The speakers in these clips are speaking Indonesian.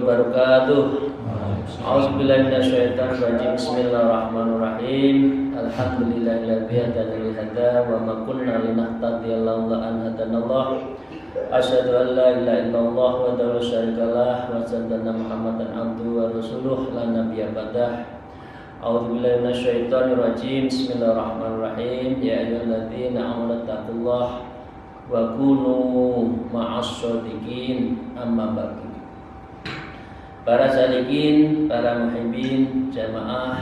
wabarakatuh. A'udzubillahi minasyaitonir rajim. Bismillahirrahmanirrahim. Alhamdulillahilladzi hadana li hadza wa ma kunna linahtadiya laula an hadanallah. Asyhadu an la ilaha illallah wa la syarika lah wa asyhadu anna Muhammadan abduhu wa rasuluh la nabiyya ba'dah. A'udzubillahi minasyaitonir rajim. Bismillahirrahmanirrahim. Ya ayyuhalladzina amanu taqullaha wa kunu ma'as-shadiqin. Amma ba'du. Para salikin, para muhibbin, jamaah,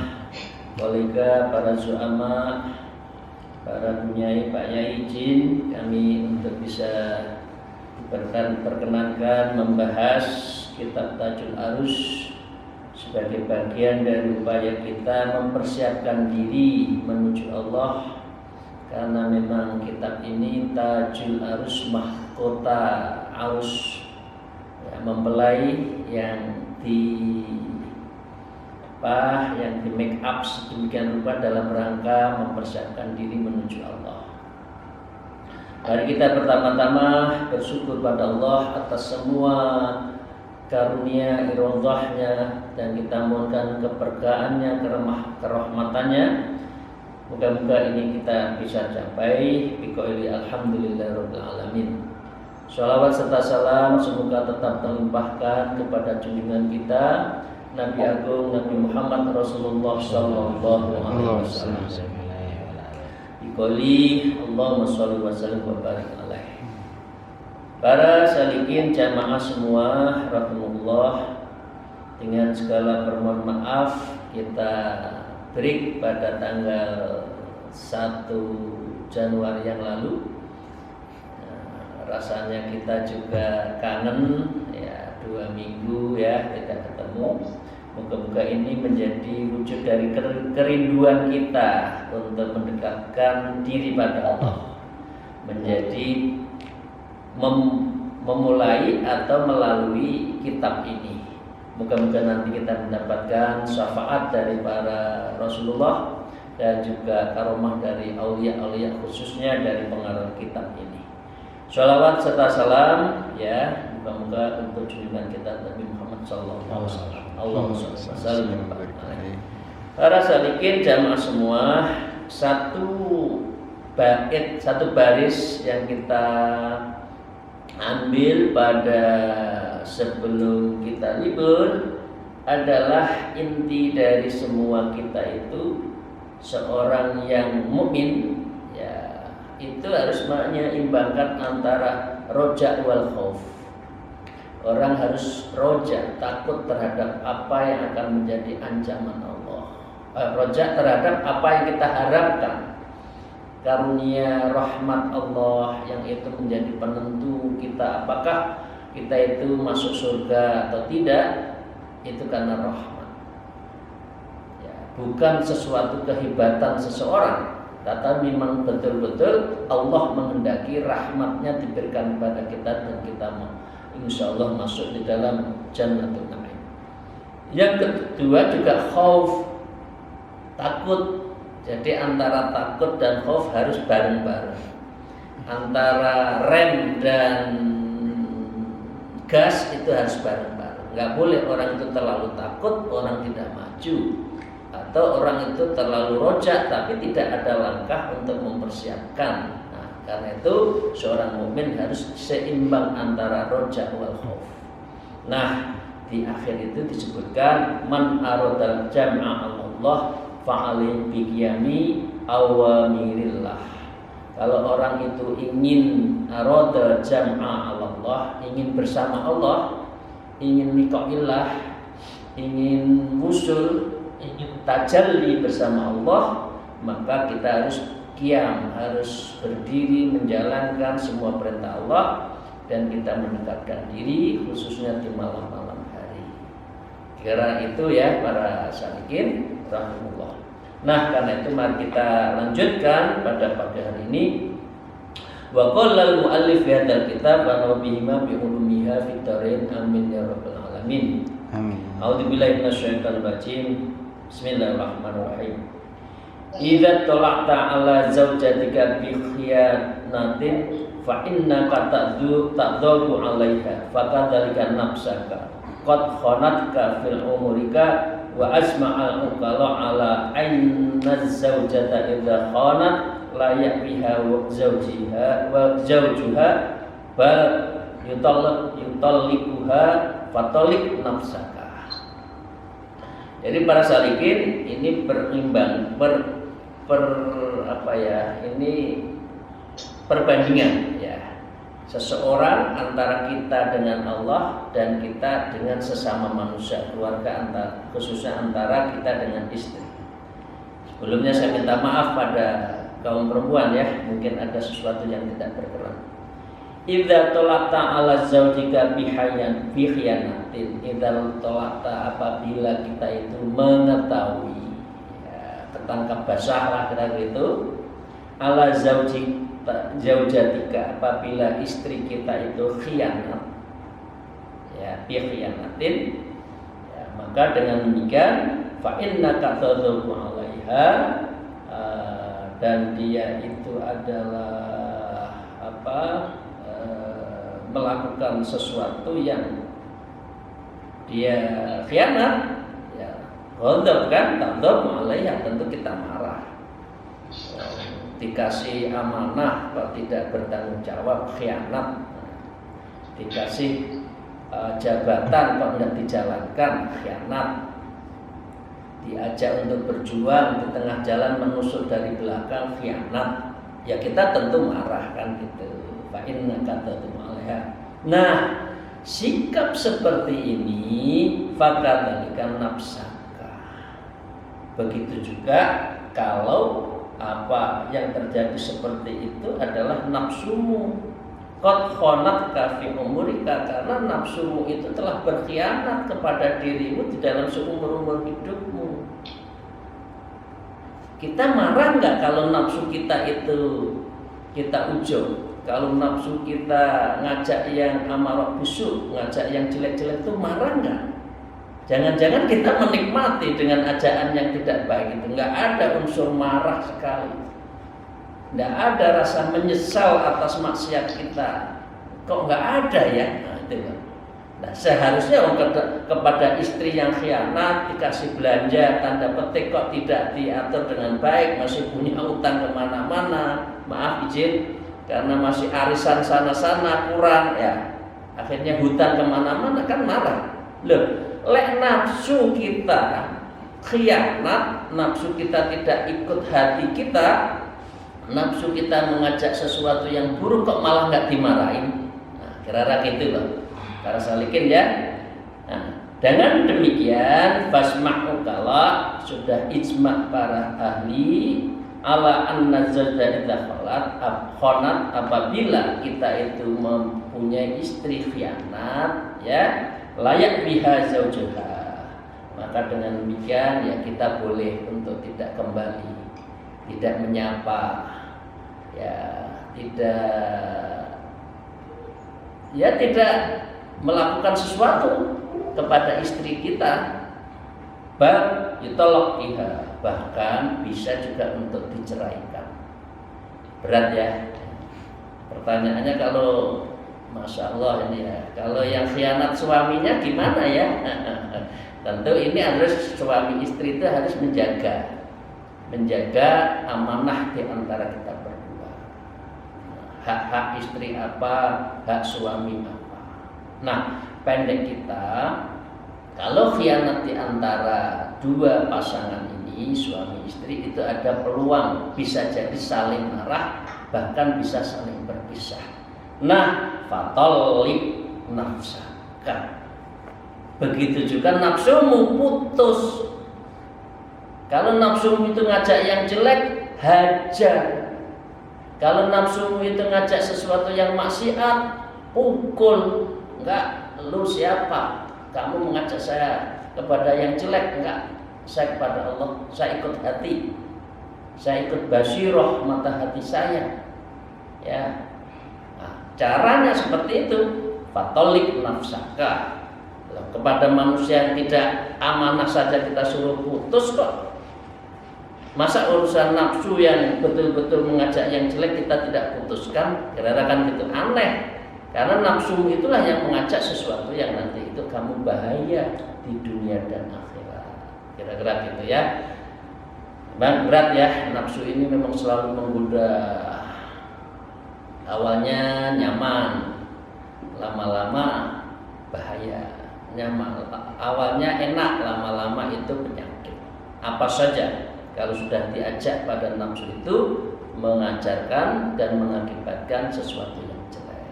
kolega, para zu'ama, para bunyai, Pak Yai izin kami untuk bisa perkenankan membahas kitab Tajul Arus sebagai bagian dari upaya kita mempersiapkan diri menuju Allah, karena memang kitab ini Tajul Arus, mahkota arus, ya, mempelai yang yang di make up sedemikian rupa dalam rangka mempersiapkan diri menuju Allah. Mari kita pertama-tama bersyukur pada Allah atas semua karunia iradahnya, dan kita mohonkan keberkahannya, kerahmatannya. Moga-moga ini kita bisa capai biqauli alhamdulillahirabbil alamin. Shalawat serta salam semoga tetap terlimpahkan kepada junjungan kita Nabi Agung Nabi Muhammad Rasulullah Sallallahu Alaihi Wasallam. Biqauli Allahumma sholli wa sallim wa barik alaihi. Para salikin jamaah semua rahimahullah, dengan segala permohonan maaf kita break pada tanggal 1 Januari yang lalu. Rasanya kita juga kangen, ya, 2 minggu ya tidak ketemu. Moga-moga ini menjadi wujud dari kerinduan kita untuk mendekatkan diri pada Allah, menjadi memulai atau melalui kitab ini. Moga-moga nanti kita mendapatkan syafaat dari para Rasulullah dan juga karomah dari aulia-aulia, khususnya dari pengarang kitab ini. Sholawat serta salam, ya, moga-moga untuk junjungan kita Nabi Muhammad Sallallahu Alaihi Wasallam. Allahumma sholli wa sallim. Para salikin jamaah semua, satu baris yang kita ambil pada sebelum kita libur adalah inti dari semua kita itu seorang yang mukmin, ya, itu harus menyeimbangkan antara roja wal khauf. Orang harus roja, takut terhadap apa yang akan menjadi ancaman Allah. Roja terhadap apa yang kita harapkan, karunia rahmat Allah yang itu menjadi penentu kita apakah kita itu masuk surga atau tidak. Itu karena rahmat, ya, bukan sesuatu kehebatan seseorang, tetapi memang betul-betul Allah menghendaki rahmatnya diberikan kepada kita, dan kita insya Allah masuk di dalam Jannatul Na'im. Yang kedua juga khauf, takut. Jadi antara takut dan khauf harus bareng-bareng. Antara rem dan gas itu harus bareng-bareng. Nggak boleh orang itu terlalu takut, orang tidak maju, atau orang itu terlalu rojak tapi tidak ada langkah untuk mempersiapkan. Nah, karena itu seorang mukmin harus seimbang antara rojak wal khauf. Nah, di akhir itu disebutkan man aradal jam'a Allah fa'alim biqiyami awamirillah. Kalau orang itu ingin arada jam'a Allah, ingin bersama Allah, ingin liqa'illah, ingin wusul, ingin tajalli bersama Allah, maka kita harus qiyam, harus berdiri menjalankan semua perintah Allah, dan kita mendekatkan diri khususnya di malam-malam hari. Karena itu ya para salikin rahimahullah. Nah, karena itu mari kita lanjutkan pada pagi hari ini. Wa qala al-muallif fi hadzal kitab wa nabihima bi ulumiha fid dharain amin ya rabbal alamin. Amin. A'udzubillahi minasyaitonir rajim. Bismillahirrahmanirrahim. Idza tala'ta 'ala zawjatika bi khiyanatin fa innaka ta'dhu 'alaiha fa kadzalika nafsaka qad khanatka fil umurika wa asma'al uqala ala anna zawjata idza khanat la yakfiha zawjiha wa zawjuha bal yutallikuha fatalik nafsaka. Jadi para salikin ini berimbang ini perbandingan ya. Seseorang antara kita dengan Allah dan kita dengan sesama manusia, keluarga khususnya antara kita dengan istri. Sebelumnya saya minta maaf pada kaum perempuan ya, mungkin ada sesuatu yang tidak berkenan. Idza talaqta ala zaujika bihiyanatin, idza talaqta apabila kita itu mengetahui ya, tertangkap basah lah kira-kira itu, ala zaujatika apabila istri kita itu khianat ya bihiyanatin ya, maka dengan demikian fa innaka tadhu 'alaiha dan dia itu adalah melakukan sesuatu yang dia khianat ya ghadab kan tadhu 'alaiha, tentu kita marah. Dikasih amanah kok tidak bertanggung jawab, khianat. Dikasih jabatan kok tidak dijalankan, khianat. Diajak untuk berjuang di tengah jalan menusuk dari belakang, khianat. Ya kita tentu marah kan gitu. Fa innaka tadum 'alaiha. Nah, sikap seperti ini fakadzalika nafsaka. Begitu juga kalau apa yang terjadi seperti itu adalah nafsumu. Qad khanatka fi umurika, karena nafsumu itu telah berkhianat kepada dirimu di dalam seumur-umur hidupmu. Kita marah nggak kalau nafsu kita itu kita ujub? Kalau nafsu kita ngajak yang amarah busuk, ngajak yang jelek-jelek itu marah nggak? Jangan-jangan kita menikmati dengan ajakan yang tidak baik itu, nggak ada unsur marah sekali, nggak ada rasa menyesal atas maksiat kita, kok nggak ada ya? Nah, itu kan. Nah, seharusnya kepada istri yang khianat dikasih belanja tanda petik kok tidak diatur dengan baik, masih punya utang kemana-mana, maaf izin karena masih arisan sana-sana kurang ya, akhirnya hutang kemana-mana kan marah loh. Lek nafsu kita khianat, nafsu kita tidak ikut hati kita, nafsu kita mengajak sesuatu yang buruk kok malah nggak dimarahin. Nah, kira-kira gitu loh. Para salikin ya. Nah, dengan demikian fasma'u kala sudah ijma' para ahli ala anna zawja idza khanat apabila kita itu mempunyai istri khianat ya layak biha zaujuha, maka dengan demikian ya kita boleh untuk tidak kembali, tidak menyapa ya, tidak melakukan sesuatu kepada istri kita, bal yutolak biha, bahkan bisa juga untuk diceraikan. Berat ya pertanyaannya. Kalau Masya Allah ini ya, kalau yang khianat suaminya gimana ya? Tentu ini harus suami istri itu harus menjaga amanah di antara kita berdua. Hak-hak istri apa, hak suami apa. Nah, pendek kita, kalau khianat di antara dua pasangan ini suami istri itu ada peluang bisa jadi saling marah, bahkan bisa saling berpisah. Nah, fatalik nafsaka. Begitu juga nafsumu putus. Kalau nafsumu itu ngajak yang jelek, hajar. Kalau nafsumu itu ngajak sesuatu yang maksiat, pukul. Enggak, lu siapa? Kamu mengajak saya kepada yang jelek? Enggak, saya kepada Allah. Saya ikut hati. Saya ikut basiroh mata hati saya. Ya. Caranya seperti itu, fatalik nafsaka. Kepada manusia yang tidak amanah saja kita suruh putus kok. Masa urusan nafsu yang betul-betul mengajak yang jelek kita tidak putuskan? Kira-kira kan gitu, aneh. Karena nafsumu itulah yang mengajak sesuatu yang nanti itu kamu bahaya di dunia dan akhirat. Kira-kira gitu ya. Memang berat ya, nafsu ini memang selalu menggoda. Awalnya nyaman, lama-lama bahaya. Nyaman, awalnya enak, lama-lama itu penyakit. Apa saja kalau sudah diajak pada nafsu itu mengajarkan dan mengakibatkan sesuatu yang jelek.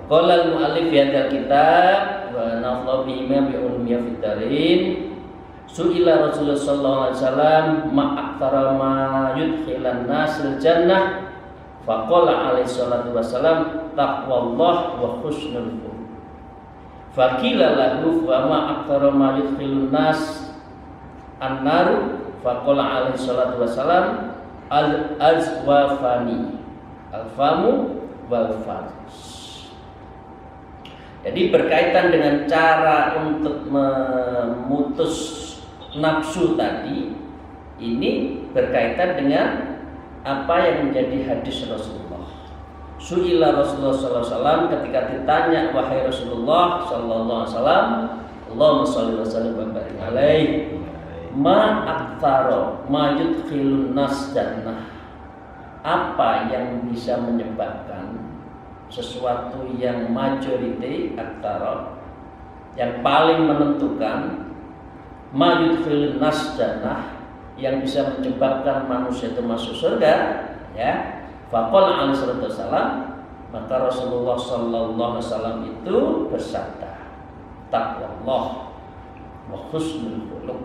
Qala al-mu'allif fi hadzal kitab wa nafdhu bihi bi ulumiyya fid darin. Su'ila Rasulullah sallallahu alaihi wasallam ma aktsara ma yudkhilan nasil jannah. Faqala alaihi salatu wasallam taqwallah wa husnul khuluq. Faqila lahu wa ma aktsara ma yudkhilun nas an-nar. Faqala alaihi salatu wasallam al-azwafani al-famu wal farj. Jadi berkaitan dengan cara untuk memutus nafsu tadi, ini berkaitan dengan apa yang menjadi hadis Rasulullah. Su'ila Rasulullah sallallahu alaihi wasallam, ketika ditanya wahai Rasulullah sallallahu alaihi wasallam, Allahumma shalli wa sallim wa barik alaihi, ma aktsara ma yudkhilun nas jannah. Apa yang bisa menyebabkan sesuatu yang majority aktsara, yang paling menentukan ma yudkhilun nas jannah, yang bisa menyebabkan manusia itu masuk surga, ya. Faqala alaihi wasallam, maka Rasulullah sallallahu alaihi wasallam itu bersabda, taqwallah wa husnul khuluq.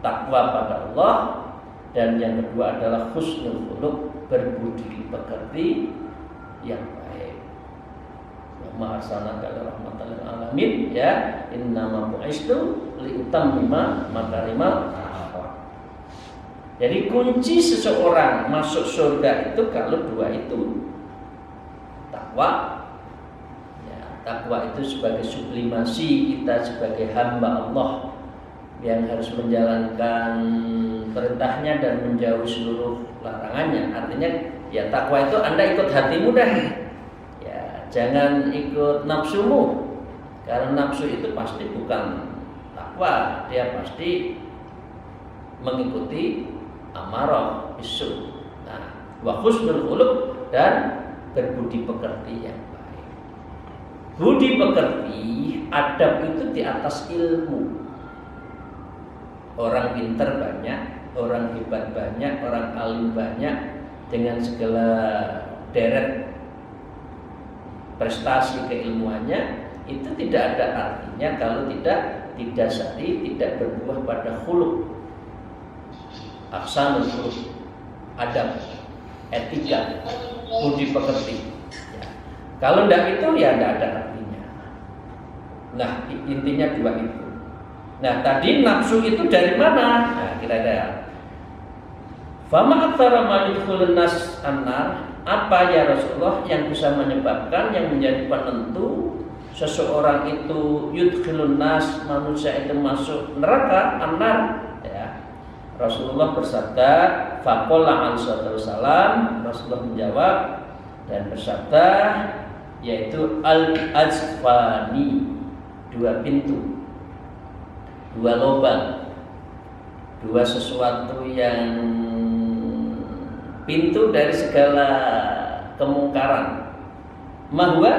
Takwa pada Allah, dan yang kedua adalah husnul khuluq, berbudi pekerti yang baik. Wa arsalnaka rahmatan lil alamin, ya. Innama bu'istu liutammima makarimal akhlaq. Jadi kunci seseorang masuk surga itu kalau dua itu. Takwa, ya, takwa itu sebagai sublimasi kita sebagai hamba Allah yang harus menjalankan perintahnya dan menjauhi seluruh larangannya. Artinya ya takwa itu Anda ikut hatimu dah. Ya, jangan ikut nafsumu. Karena nafsu itu pasti bukan takwa, dia pasti mengikuti amarah bisu. Nah, wa husnul khuluq, dan berbudi pekerti yang baik. Budi pekerti, adab itu di atas ilmu. Orang pintar banyak, orang hebat banyak, orang alim banyak, dengan segala deret prestasi keilmuannya, itu tidak ada artinya kalau tidak didasari, tidak berbuah pada khuluq, ahsanul khuluq, adab, etika, budi pekerti. Ya. Kalau tidak itu ya tidak ada artinya. Nah, intinya dua itu. Nah, tadi nafsu itu dari mana? Nah, kira-kira fama aktsara ma yudkhulun nas annar. Apa ya Rasulullah yang bisa menyebabkan, yang menjadi penentu seseorang itu yudkhilun nas, manusia itu masuk neraka, annar, ya. Rasulullah bersabda, faqala alaihi wasallam, Rasulullah menjawab dan bersabda, yaitu al-azfani, dua pintu, dua lubang, dua sesuatu yang pintu dari segala kemungkaran. Mahwa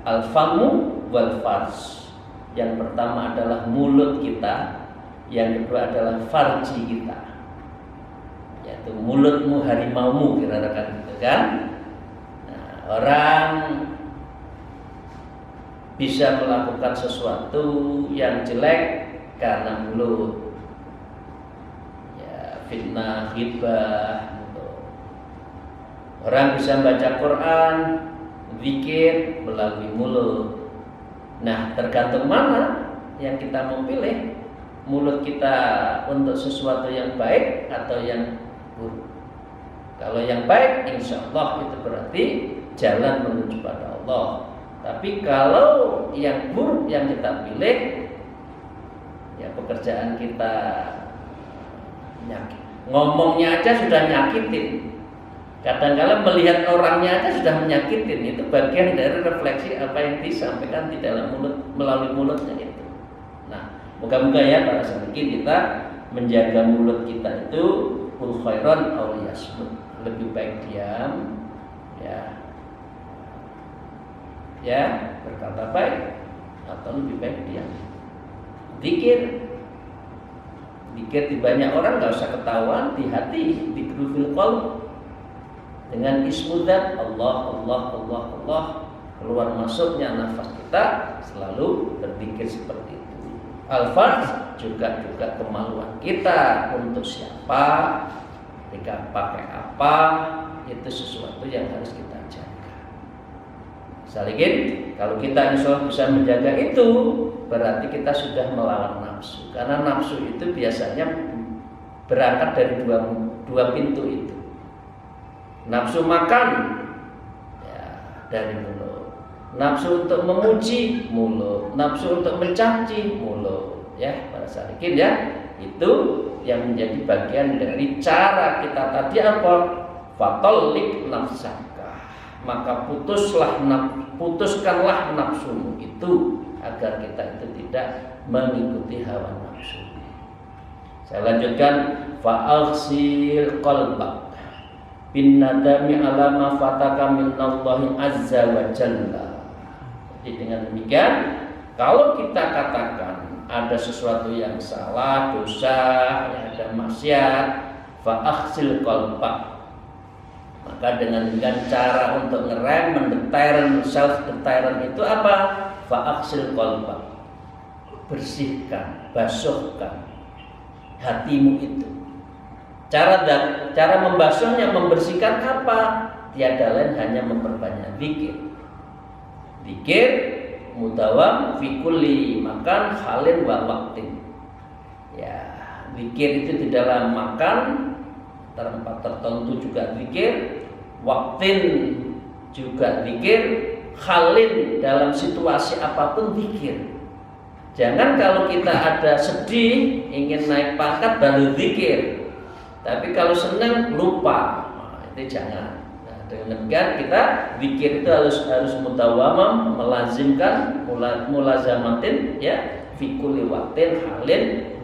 al-famu wal farj. Yang pertama adalah mulut kita, yang kedua adalah farji kita, yaitu mulutmu harimaumu, kira-kira gitu kan. Nah, orang bisa melakukan sesuatu yang jelek karena mulut, ya, fitnah, ghibah. Orang bisa baca Quran, zikir melalui mulut. Nah, tergantung mana yang kita mau pilih, mulut kita untuk sesuatu yang baik atau yang buruk. Kalau yang baik, insya Allah itu berarti jalan menuju pada Allah. Tapi kalau yang buruk yang kita pilih, ya pekerjaan kita nyakit. Ngomongnya aja sudah nyakitin. Kadang-kala melihat orangnya aja sudah menyakitin, itu bagian dari refleksi apa yang disampaikan di dalam mulut melalui mulutnya itu. Nah, moga-moga ya para salikin kita menjaga mulut kita itu kul khairan aw liyasmut, lebih baik diam ya berkata baik atau lebih baik diam. Zikir di banyak orang nggak usah ketahuan, di hati, di fil qalb. Dengan ismudzat Allah keluar masuknya nafas kita selalu berzikir seperti itu. Al-farz juga kemaluan kita untuk siapa, ketika pakai apa, itu sesuatu yang harus kita jaga. Salikin, kalau kita insya Allah bisa menjaga itu, berarti kita sudah melawan nafsu. Karena nafsu itu biasanya berangkat dari dua pintu itu. Nafsu makan ya, dari mulut, nafsu untuk memuji mulut, nafsu untuk mencaci mulut, ya para salikin ya, itu yang menjadi bagian dari cara kita tadi apa? Fatollik nafsaka, maka putuskanlah nafsumu itu agar kita itu tidak mengikuti hawa nafsu. Saya lanjutkan, fa'aghsil qalbak bin nadami ala ma fataka minallahi azza wa jalla. Jadi dengan demikian, kalau kita katakan ada sesuatu yang salah, dosa, ada maksiat, fa'aghsil qalbak, maka dengan cara untuk ngerem, mendeterren, self deterrent itu apa? Fa'aghsil qalbak, bersihkan, basuhkan hatimu itu. Cara membasuhnya, membersihkan apa? Tiada lain hanya memperbanyak zikir. Zikir mudawam fi kulli makan halin wa waqtin. Ya, zikir itu di dalam makan tempat tertentu juga zikir, waqtin juga zikir, halin dalam situasi apapun zikir. Jangan kalau kita ada sedih, ingin naik pangkat baru zikir. Tapi kalau senang lupa, itu jangan. Nah, dengan demikian kita zikir itu harus mutawamam, melazimkan, mulazamatin, ya, fi kulli waqtin halin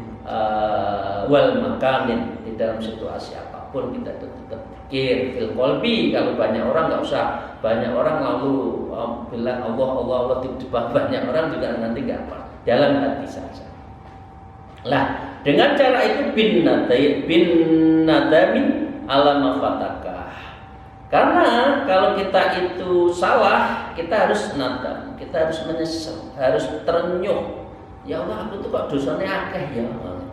wal makanin, di dalam situasi apapun kita tetap zikir fil qalbi. Kalau banyak orang nggak usah, banyak orang lalu bilang Allah tiba-tiba banyak orang juga nanti nggak apa, dalam hati saja. Lah, dengan cara itu bin nadami ala mafataka. Karena kalau kita itu salah, kita harus nadam, kita harus menyesal, harus terenyuh. Ya Allah, aku tuh kok dosanya akeh ya Allah.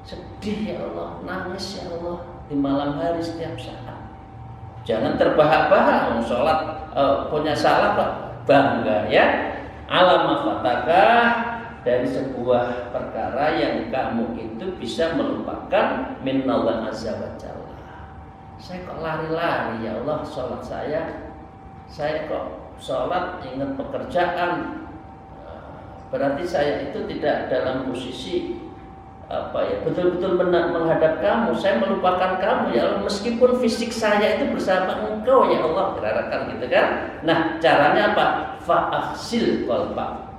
Sedih ya Allah, nangis ya Allah di malam hari setiap saat. Jangan terbahak-bahak, sholat punya salah kok bangga ya. Ala mafataka, dari sebuah perkara yang kamu itu bisa melupakan minallah azza wa jalla. Saya kok lari-lari ya Allah sholat saya kok sholat ingat pekerjaan. Berarti saya itu tidak dalam posisi betul-betul menghadap kamu. Saya melupakan kamu ya Allah, meskipun fisik saya itu bersama engkau ya Allah, kira-kira gitu kan. Nah, caranya apa? Fa'aghsil qalbak,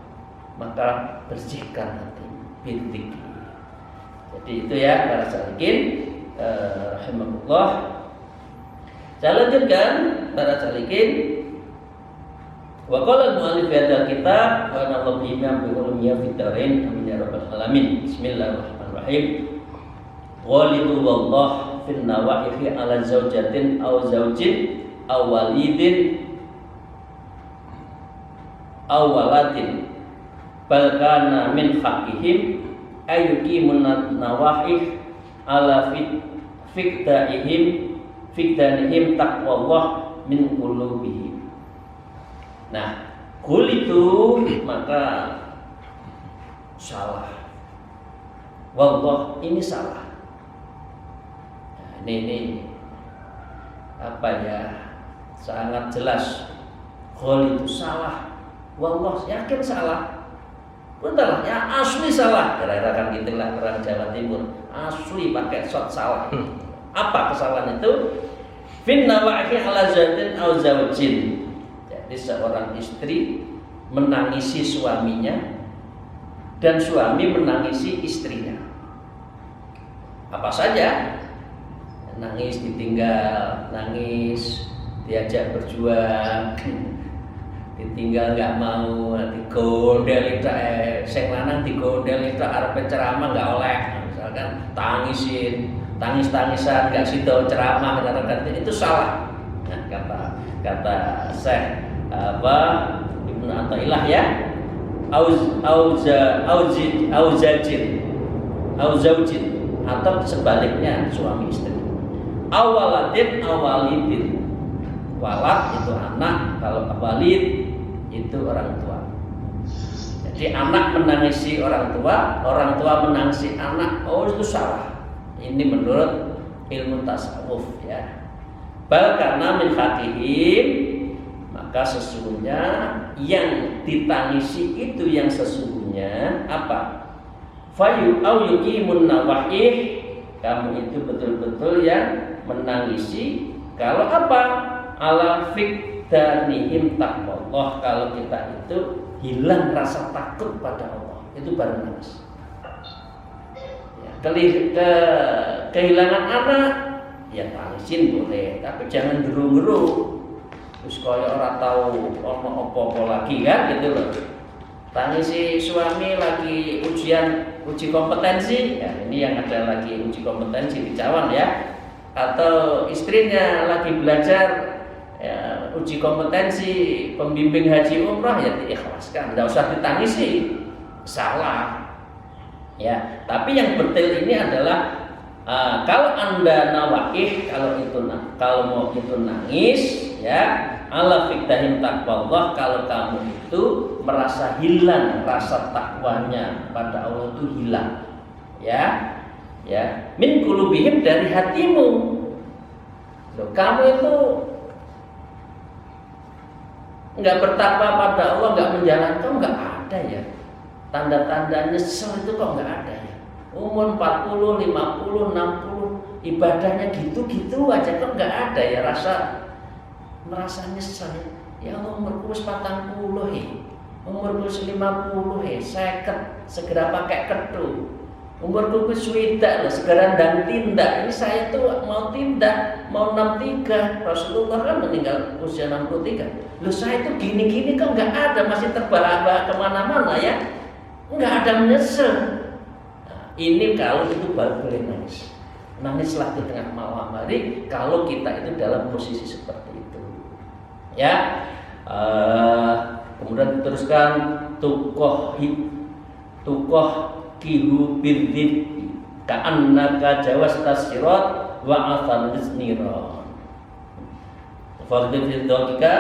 maka bersihkan hati bintik. Jadi itu ya para salikin rahimahullah. Saya lanjutkan para salikin. Wa qala al-mu'allif fi hadzal kitab wa nallahu bima bi ulumiyya fid darain amin ya rabbal alamin. Bismillahirrahmanirrahim. Walidu wallah fil nawahihi ala zaujatin aw zaujin aw walidin aw waladin bal kana min haqqihim ayyuqimun nawahih ala fikdanihim taqwallah min qulubihim. Nah, kul itu maka salah. Wallah ini salah. Nah, ini apa ya? Sangat jelas. Kul itu salah. Wallah yakin salah. Bentar ya, asli salah. Kira-kira kan gitulah orang Jawa Timur. Asli pakai shot salah. Apa kesalahan itu? Fin nawahi ala zaujin aw zaujin. Jadi seorang istri menangisi suaminya dan suami menangisi istrinya. Apa saja? Nangis ditinggal, nangis diajak berjuang, ditinggal nggak mau, digondel itu sing lanang digondel itu arep ceramah nggak oleh, misalkan tangis-tangisan nggak sido ceramah katakan itu salah. Nah, kata Syekh Ibnu Athaillah ya, zaujin atau sebaliknya suami istri. Awalidin, walad itu anak, kalau walid itu orang tua. Jadi anak menangisi orang tua menangisi anak. Oh itu salah. Ini menurut ilmu tasawuf ya. Bal karena min hakihim, maka sesungguhnya yang ditangisi itu yang sesungguhnya apa? Fayu au yuqimun nawahih, kamu itu betul-betul yang menangisi kalau apa? Ala fikdanihim taqwallah, kalau kita itu hilang rasa takut pada Allah, itu baru nangis. Ya, kehilangan anak ya tangisin boleh, tapi jangan geru-geru terus kaya ora tahu ono apa-apa lagi kan gitu loh. Tangisi suami lagi uji kompetensi, ya ini yang ada lagi uji kompetensi di Cawan ya, atau istrinya lagi belajar ya, uji kompetensi pembimbing haji umrah, ya diikhlaskan, tidak usah ditangisi, salah ya. Tapi yang betul ini adalah kalau anda nawaih, kalau mau itu nangis ya, ala fiktahim taqwallah, kalau kamu itu merasa hilang rasa takwanya pada Allah itu hilang ya min qulubihim, dari hatimu. Loh, kamu itu nggak bertakwa pada Allah, nggak menjalankan, nggak ada ya tanda-tanda nyesel itu kok nggak ada ya. Umur 40, 50, 60 ibadahnya gitu-gitu aja kok nggak ada ya merasa nyesel ya. Allah umurku 40 umurku 50 50 segera pakai ketu. Umurku swidak loh, segera dan tindak. Ini saya tuh mau tindak, mau 63. Rasulullah kan meninggal usia 63. Loh saya tuh gini-gini kok nggak ada, masih terbahak-bahak kemana-mana ya. Nggak ada menyesal. Nah, ini kalau itu baru boleh nangis. Nangislah di tengah malam hari kalau kita itu dalam posisi seperti itu. Ya. Kemudian diteruskan tukoh kihu bidzid ka'annaka jawasta sirat wa athalis niran. Fardhu fidzalika,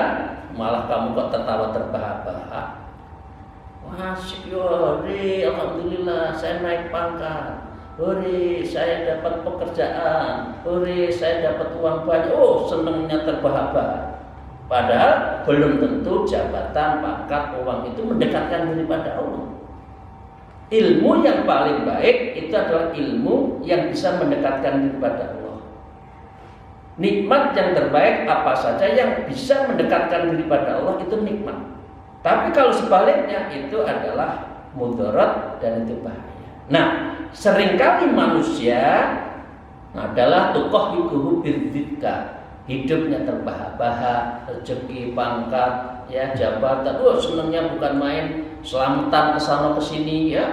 malah kamu kok tertawa terbahak-bahak. Wah, syukur, alhamdulillah saya naik pangkat. Hore, saya dapat pekerjaan. Hore, saya dapat uang banyak. Oh, senangnya terbahak-bahak. Padahal belum tentu jabatan, pangkat, uang itu mendekatkan diri pada Allah. Ilmu yang paling baik itu adalah ilmu yang bisa mendekatkan diri pada Allah. Nikmat yang terbaik apa saja yang bisa mendekatkan diri pada Allah itu nikmat. Tapi kalau sebaliknya itu adalah mudarat dan itu bahaya. Nah, seringkali manusia adalah tukoh hikuhu bidzidka, hidupnya terbahak-bahak, rezeki, pangkat, ya jabatan. Senangnya bukan main, selamatan kesana kesini ya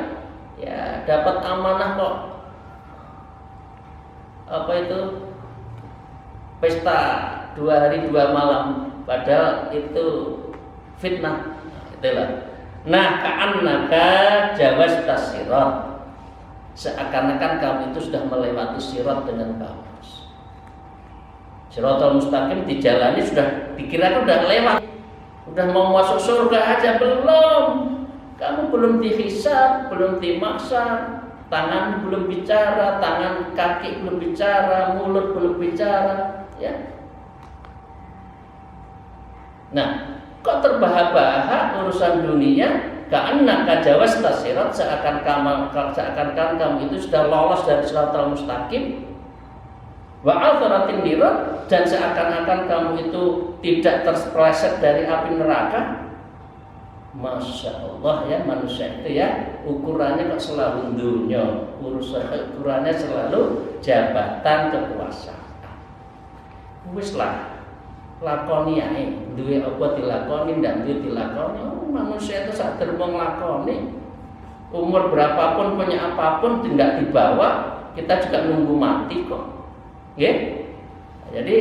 dapat amanah kok. Apa itu pesta 2 hari 2 malam, padahal itu fitnah. Itulah. Nah, ka'annaka jawazta sirat, seakan-akan kamu itu sudah melewati sirat dengan bagus. Siratal mustaqim dijalani, sudah dikira sudah lewat, udah mau masuk surga aja belum. Kamu belum dihisab, belum dimaksar, tangan belum bicara, tangan kaki belum bicara, mulut belum bicara, ya. Nah, kok terbahak-bahak urusan dunia? Ka'annaka jawazta sirat, seakan kamu itu sudah lolos dari siratal mustaqim. Wa atharatin nirat, dan seakan-akan kamu itu tidak terpeleset dari api neraka. Masya Allah ya, manusia itu ya ukurannya kok selalu dunia, ukurannya selalu jabatan kekuasaan. Wis lah lakoni ae, duwe apa dilakoni, ndak duwe dilakoni. Manusia itu sak dermo nglakoni. Umur berapapun, punya apapun tidak dibawa, kita juga nunggu mati kok. Nggih. Jadi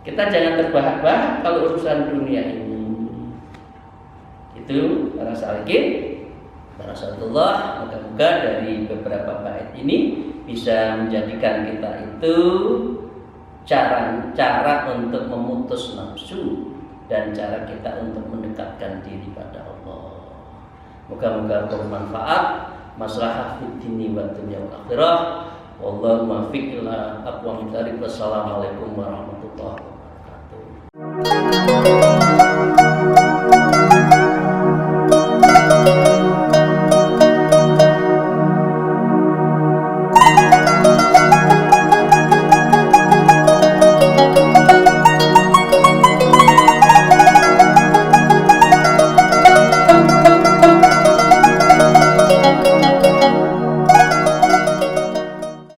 kita jangan terbahak-bahak kalau urusan dunia ini. Itu para salikin, para salatullah, moga-moga dari beberapa bait ini bisa menjadikan kita itu cara untuk memutus nafsu dan cara kita untuk mendekatkan diri pada Allah. Moga-moga bermanfaat, maslahah fid dini wa dunya wal akhirah. Wallahu muwaffiq ila aqwamit thariq. Wassalamualaikum warahmatullahi wabarakatuh.